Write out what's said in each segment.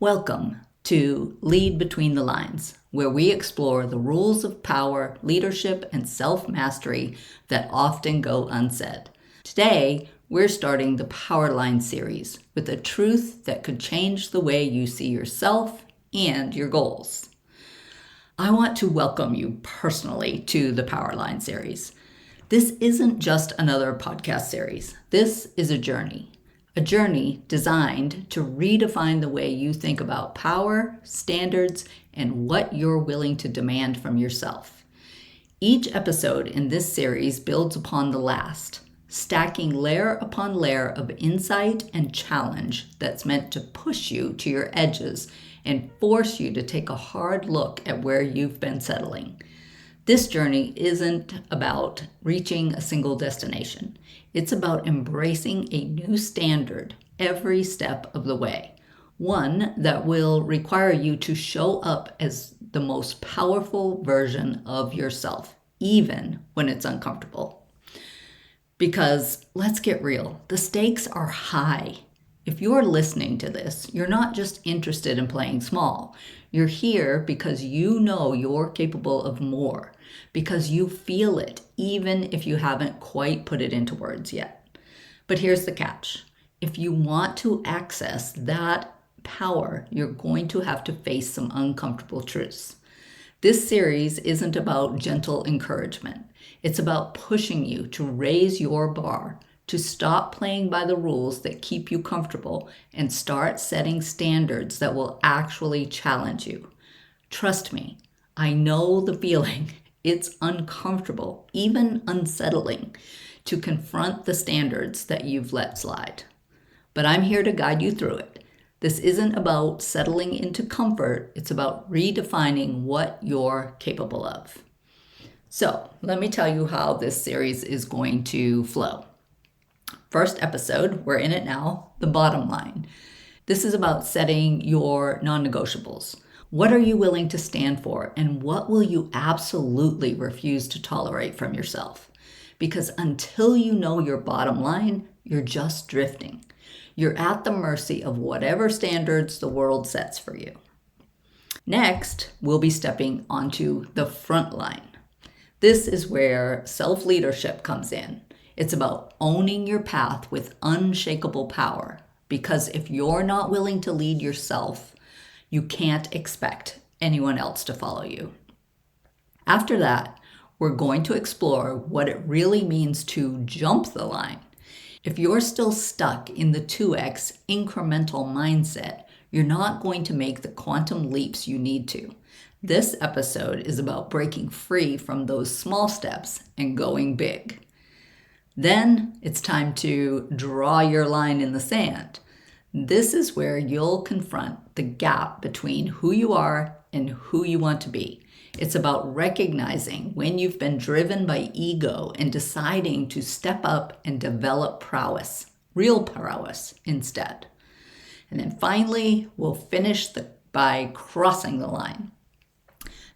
Welcome to Lead Between the Lines, where we explore the rules of power, leadership, and self-mastery that often go unsaid. Today, we're starting the Powerline series with a truth that could change the way you see yourself and your goals. I want to welcome you personally to the Powerline series. This isn't just another podcast series. This is a journey designed to redefine the way you think about power, standards, and what you're willing to demand from yourself. Each episode in this series builds upon the last, stacking layer upon layer of insight and challenge that's meant to push you to your edges and force you to take a hard look at where you've been settling. This journey isn't about reaching a single destination. It's about embracing a new standard every step of the way. One that will require you to show up as the most powerful version of yourself, even when it's uncomfortable. Because let's get real, the stakes are high. If you're listening to this, you're not just interested in playing small. You're here because you know you're capable of more, because you feel it, even if you haven't quite put it into words yet. But here's the catch. If you want to access that power, you're going to have to face some uncomfortable truths. This series isn't about gentle encouragement. It's about pushing you to raise your bar, to stop playing by the rules that keep you comfortable and start setting standards that will actually challenge you. Trust me, I know the feeling. It's uncomfortable, even unsettling, to confront the standards that you've let slide. But I'm here to guide you through it. This isn't about settling into comfort. It's about redefining what you're capable of. So let me tell you how this series is going to flow. First episode, we're in it now, the bottom line. This is about setting your non-negotiables. What are you willing to stand for, and what will you absolutely refuse to tolerate from yourself? Because until you know your bottom line, you're just drifting. You're at the mercy of whatever standards the world sets for you. Next, we'll be stepping onto the front line. This is where self-leadership comes in. It's about owning your path with unshakable power, because if you're not willing to lead yourself, you can't expect anyone else to follow you. After that, we're going to explore what it really means to jump the line. If you're still stuck in the 2x incremental mindset, you're not going to make the quantum leaps you need to. This episode is about breaking free from those small steps and going big. Then it's time to draw your line in the sand. This is where you'll confront the gap between who you are and who you want to be. It's about recognizing when you've been driven by ego and deciding to step up and develop prowess, real prowess instead. And then finally, we'll finish by crossing the line.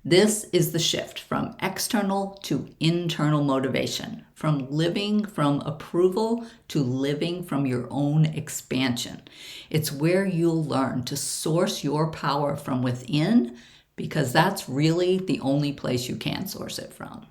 This is the shift from external to internal motivation, from living from approval to living from your own expansion. It's where you'll learn to source your power from within, because that's really the only place you can source it from.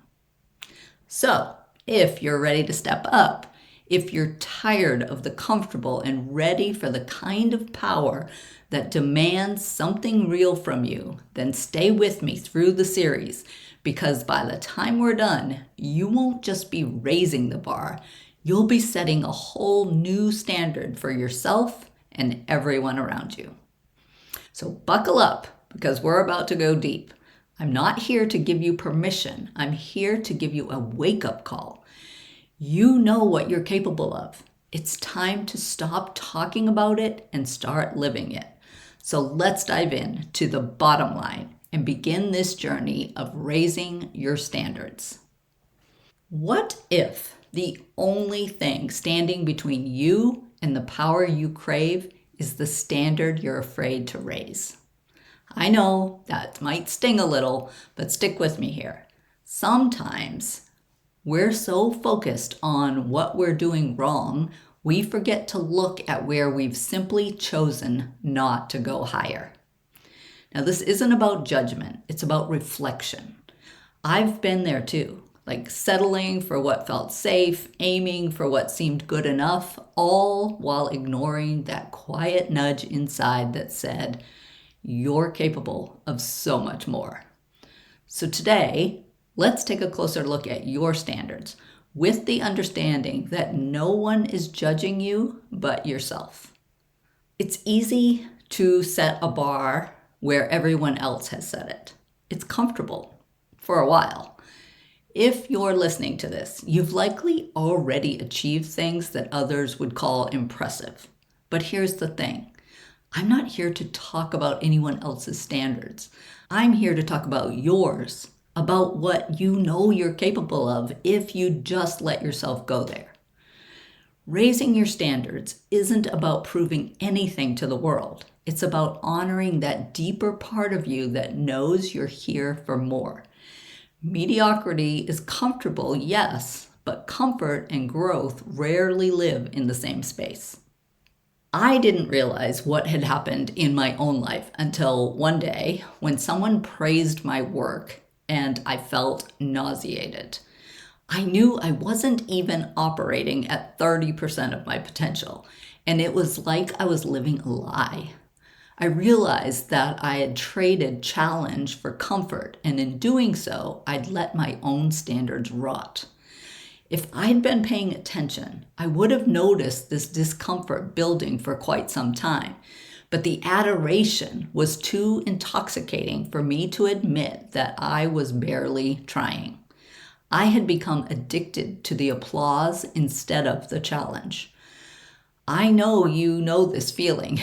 So, if you're ready to step up, if you're tired of the comfortable and ready for the kind of power that demands something real from you, then stay with me through the series, because by the time we're done, you won't just be raising the bar, you'll be setting a whole new standard for yourself and everyone around you. So buckle up, because we're about to go deep. I'm not here to give you permission. I'm here to give you a wake-up call. You know what you're capable of. It's time to stop talking about it and start living it. So let's dive in to the bottom line and begin this journey of raising your standards. What if the only thing standing between you and the power you crave is the standard you're afraid to raise? I know that might sting a little, but stick with me here. Sometimes we're so focused on what we're doing wrong, we forget to look at where we've simply chosen not to go higher. Now, this isn't about judgment, it's about reflection. I've been there too, like settling for what felt safe, aiming for what seemed good enough, all while ignoring that quiet nudge inside that said, you're capable of so much more. So today, let's take a closer look at your standards with the understanding that no one is judging you but yourself. It's easy to set a bar where everyone else has set it. It's comfortable for a while. If you're listening to this, you've likely already achieved things that others would call impressive. But here's the thing. I'm not here to talk about anyone else's standards. I'm here to talk about yours, about what you know you're capable of if you just let yourself go there. Raising your standards isn't about proving anything to the world. It's about honoring that deeper part of you that knows you're here for more. Mediocrity is comfortable, yes, but comfort and growth rarely live in the same space. I didn't realize what had happened in my own life until one day when someone praised my work and I felt nauseated. I knew I wasn't even operating at 30% of my potential, and it was like I was living a lie. I realized that I had traded challenge for comfort, and in doing so, I'd let my own standards rot. If I'd been paying attention, I would have noticed this discomfort building for quite some time, but the adoration was too intoxicating for me to admit that I was barely trying. I had become addicted to the applause instead of the challenge. I know you know this feeling.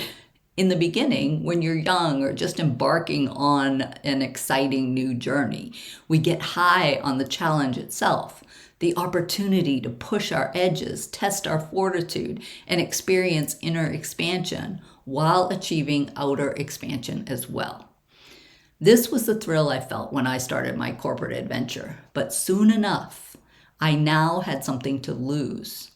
In the beginning, when you're young or just embarking on an exciting new journey, we get high on the challenge itself, the opportunity to push our edges, test our fortitude, and experience inner expansion while achieving outer expansion as well. This was the thrill I felt when I started my corporate adventure, but soon enough, I now had something to lose.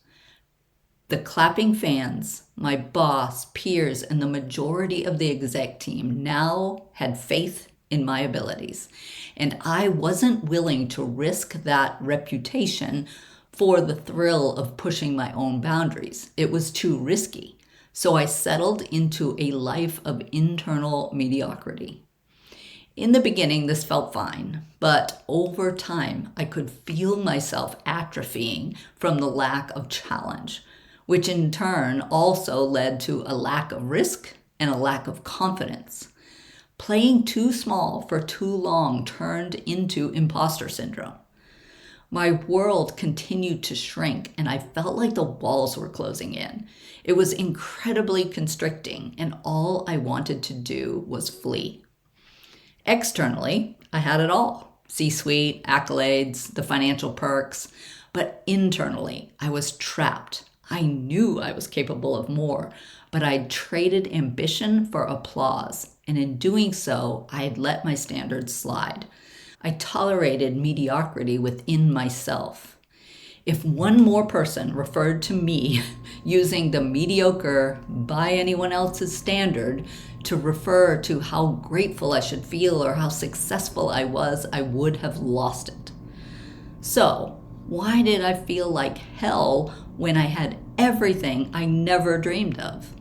The clapping fans, my boss, peers, and the majority of the exec team now had faith in my abilities, and I wasn't willing to risk that reputation for the thrill of pushing my own boundaries. It was too risky, so I settled into a life of internal mediocrity. In the beginning, this felt fine, but over time, I could feel myself atrophying from the lack of challenge, which in turn also led to a lack of risk and a lack of confidence. Playing too small for too long turned into imposter syndrome. My world continued to shrink, and I felt like the walls were closing in. It was incredibly constricting, and all I wanted to do was flee. Externally, I had it all. C-suite, accolades, the financial perks. But internally, I was trapped. I knew I was capable of more, but I'd traded ambition for applause. And in doing so, I had let my standards slide. I tolerated mediocrity within myself. If one more person referred to me using the mediocre by anyone else's standard to refer to how grateful I should feel or how successful I was, I would have lost it. So, why did I feel like hell when I had everything I never dreamed of?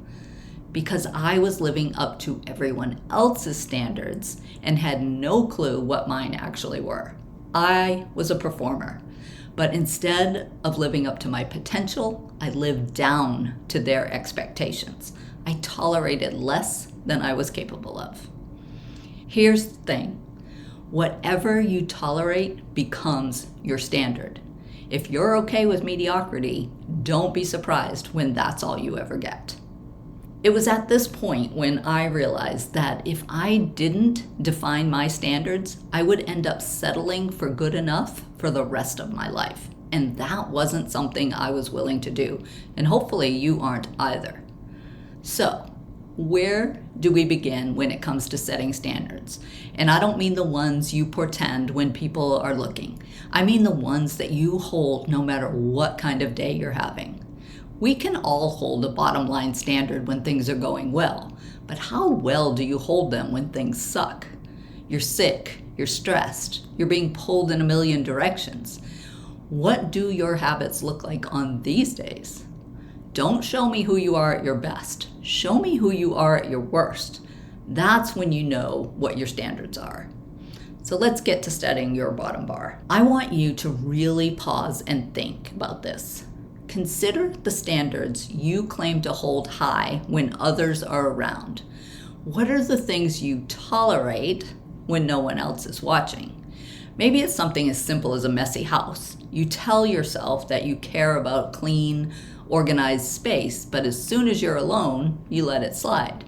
Because I was living up to everyone else's standards and had no clue what mine actually were. I was a performer, but instead of living up to my potential, I lived down to their expectations. I tolerated less than I was capable of. Here's the thing. Whatever you tolerate becomes your standard. If you're okay with mediocrity, don't be surprised when that's all you ever get. It was at this point when I realized that if I didn't define my standards, I would end up settling for good enough for the rest of my life. And that wasn't something I was willing to do. And hopefully you aren't either. So, where do we begin when it comes to setting standards? And I don't mean the ones you portend when people are looking. I mean the ones that you hold no matter what kind of day you're having. We can all hold a bottom line standard when things are going well, but how well do you hold them when things suck? You're sick, you're stressed, you're being pulled in a million directions. What do your habits look like on these days? Don't show me who you are at your best. Show me who you are at your worst. That's when you know what your standards are. So let's get to setting your bottom bar. I want you to really pause and think about this. Consider the standards you claim to hold high when others are around. What are the things you tolerate when no one else is watching? Maybe it's something as simple as a messy house. You tell yourself that you care about clean, organized space, but as soon as you're alone, you let it slide.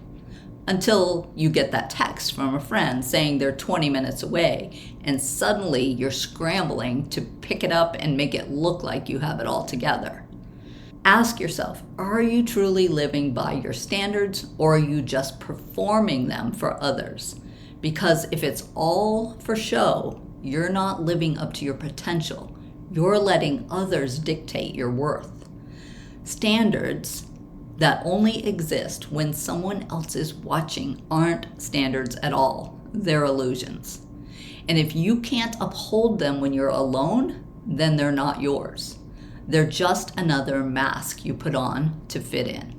Until you get that text from a friend saying they're 20 minutes away, and suddenly you're scrambling to pick it up and make it look like you have it all together. Ask yourself, are you truly living by your standards, or are you just performing them for others? Because if it's all for show, you're not living up to your potential. You're letting others dictate your worth. Standards that only exist when someone else is watching aren't standards at all. They're illusions. And if you can't uphold them when you're alone, then they're not yours. They're just another mask you put on to fit in.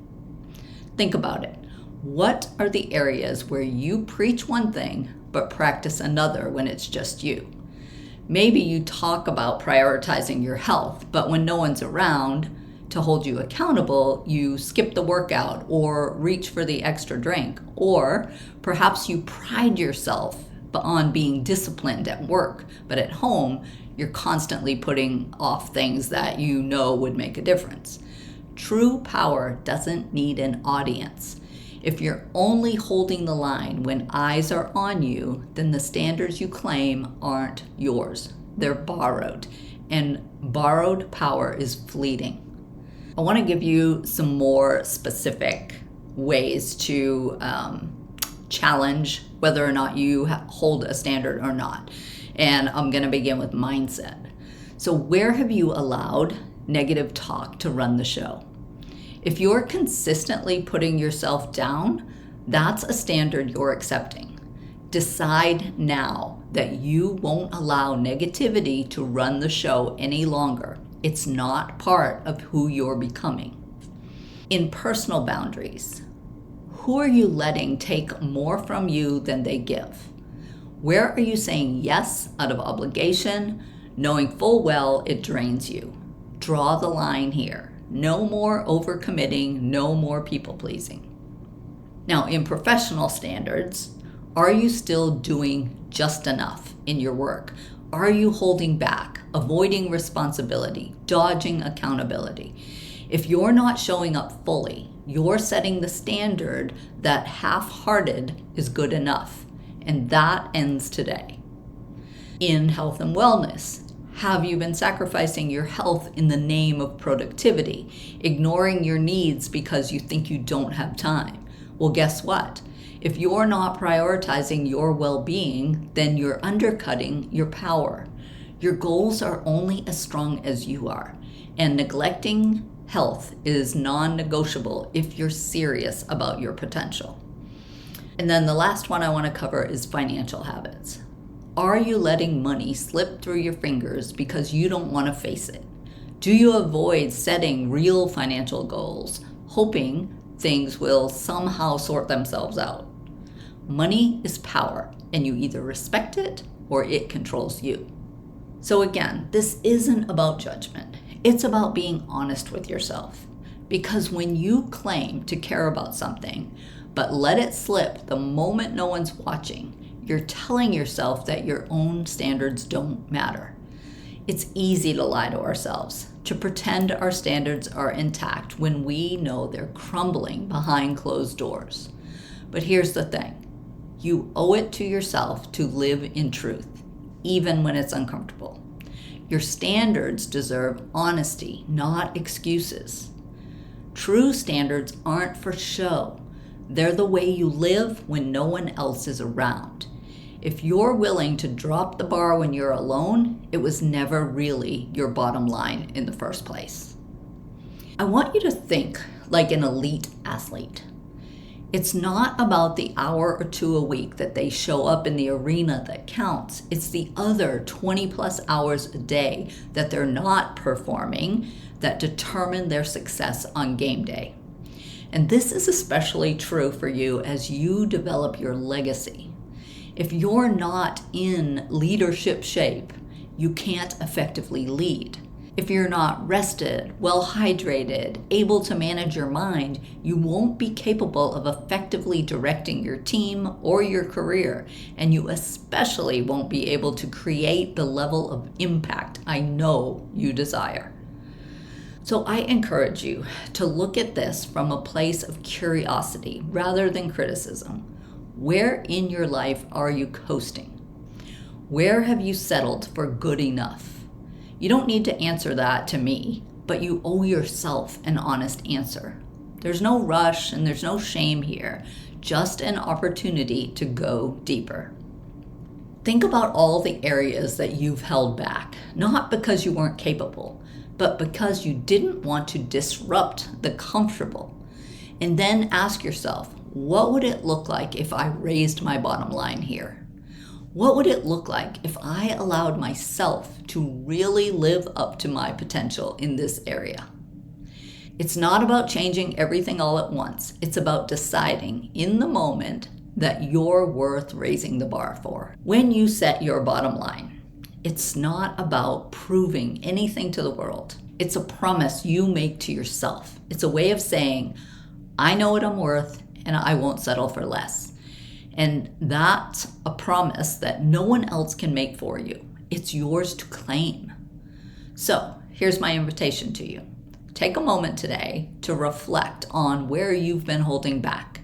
Think about it. What are the areas where you preach one thing but practice another when it's just you? Maybe you talk about prioritizing your health, but when no one's around to hold you accountable, you skip the workout or reach for the extra drink. Or perhaps you pride yourself on being disciplined at work, but at home, you're constantly putting off things that you know would make a difference. True power doesn't need an audience. If you're only holding the line when eyes are on you, then the standards you claim aren't yours. They're borrowed, and borrowed power is fleeting. I want to give you some more specific ways to challenge whether or not you hold a standard or not. And I'm going to begin with mindset. So where have you allowed negative talk to run the show? If you're consistently putting yourself down, that's a standard you're accepting. Decide now that you won't allow negativity to run the show any longer. It's not part of who you're becoming. In personal boundaries, who are you letting take more from you than they give? Where are you saying yes out of obligation, knowing full well it drains you? Draw the line here. No more overcommitting, no more people-pleasing. Now, in professional standards, are you still doing just enough in your work? Are you holding back, avoiding responsibility, dodging accountability? If you're not showing up fully, you're setting the standard that half-hearted is good enough, and that ends today. In health and wellness, have you been sacrificing your health in the name of productivity, ignoring your needs because you think you don't have time? Well, guess what? If you're not prioritizing your well-being, then you're undercutting your power. Your goals are only as strong as you are, and neglecting health is non-negotiable if you're serious about your potential. And then the last one I want to cover is financial habits. Are you letting money slip through your fingers because you don't want to face it? Do you avoid setting real financial goals, hoping things will somehow sort themselves out? Money is power, and you either respect it or it controls you. So again, this isn't about judgment. It's about being honest with yourself. Because when you claim to care about something, but let it slip the moment no one's watching, you're telling yourself that your own standards don't matter. It's easy to lie to ourselves, to pretend our standards are intact when we know they're crumbling behind closed doors. But here's the thing. You owe it to yourself to live in truth, even when it's uncomfortable. Your standards deserve honesty, not excuses. True standards aren't for show. They're the way you live when no one else is around. If you're willing to drop the bar when you're alone, it was never really your bottom line in the first place. I want you to think like an elite athlete. It's not about the hour or two a week that they show up in the arena that counts. It's the other 20 plus hours a day that they're not performing that determine their success on game day. And this is especially true for you as you develop your legacy. If you're not in leadership shape, you can't effectively lead. If you're not rested, well hydrated, able to manage your mind, you won't be capable of effectively directing your team or your career, and you especially won't be able to create the level of impact I know you desire. So I encourage you to look at this from a place of curiosity rather than criticism. Where in your life are you coasting? Where have you settled for good enough? You don't need to answer that to me, but you owe yourself an honest answer. There's no rush and there's no shame here, just an opportunity to go deeper. Think about all the areas that you've held back, not because you weren't capable, but because you didn't want to disrupt the comfortable. And then ask yourself, what would it look like if I raised my bottom line here? What would it look like if I allowed myself to really live up to my potential in this area? It's not about changing everything all at once. It's about deciding in the moment that you're worth raising the bar for. When you set your bottom line, it's not about proving anything to the world. It's a promise you make to yourself. It's a way of saying, I know what I'm worth and I won't settle for less. And that's a promise that no one else can make for you. It's yours to claim. So here's my invitation to you. Take a moment today to reflect on where you've been holding back.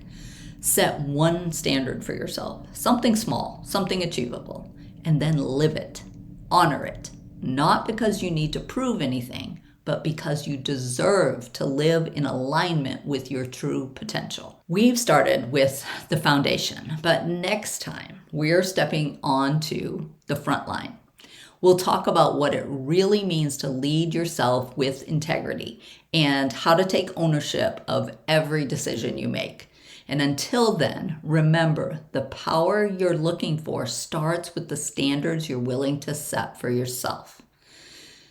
Set one standard for yourself, something small, something achievable, and then live it, honor it, not because you need to prove anything, but because you deserve to live in alignment with your true potential. We've started with the foundation, but next time we're stepping onto the front line. We'll talk about what it really means to lead yourself with integrity and how to take ownership of every decision you make. And until then, remember, the power you're looking for starts with the standards you're willing to set for yourself.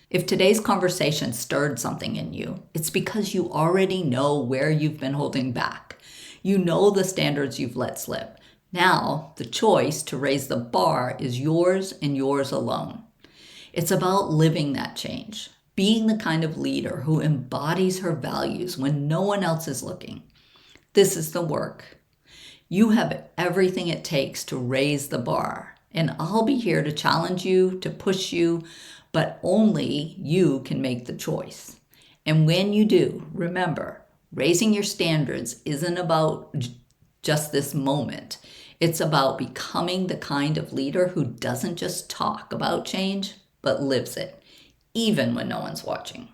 If today's conversation stirred something in you, it's because you already know where you've been holding back. You know the standards you've let slip. Now, the choice to raise the bar is yours and yours alone. It's about living that change, being the kind of leader who embodies her values when no one else is looking. This is the work. You have everything it takes to raise the bar, and I'll be here to challenge you, to push you, but only you can make the choice. And when you do, remember, raising your standards isn't about just this moment. It's about becoming the kind of leader who doesn't just talk about change, but lives it, even when no one's watching.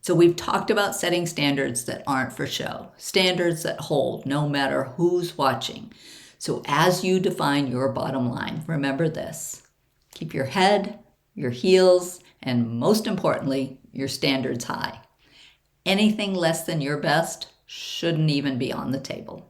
So we've talked about setting standards that aren't for show, standards that hold no matter who's watching. So as you define your bottom line, remember this: keep your head, your heels, and most importantly, your standards high. Anything less than your best shouldn't even be on the table.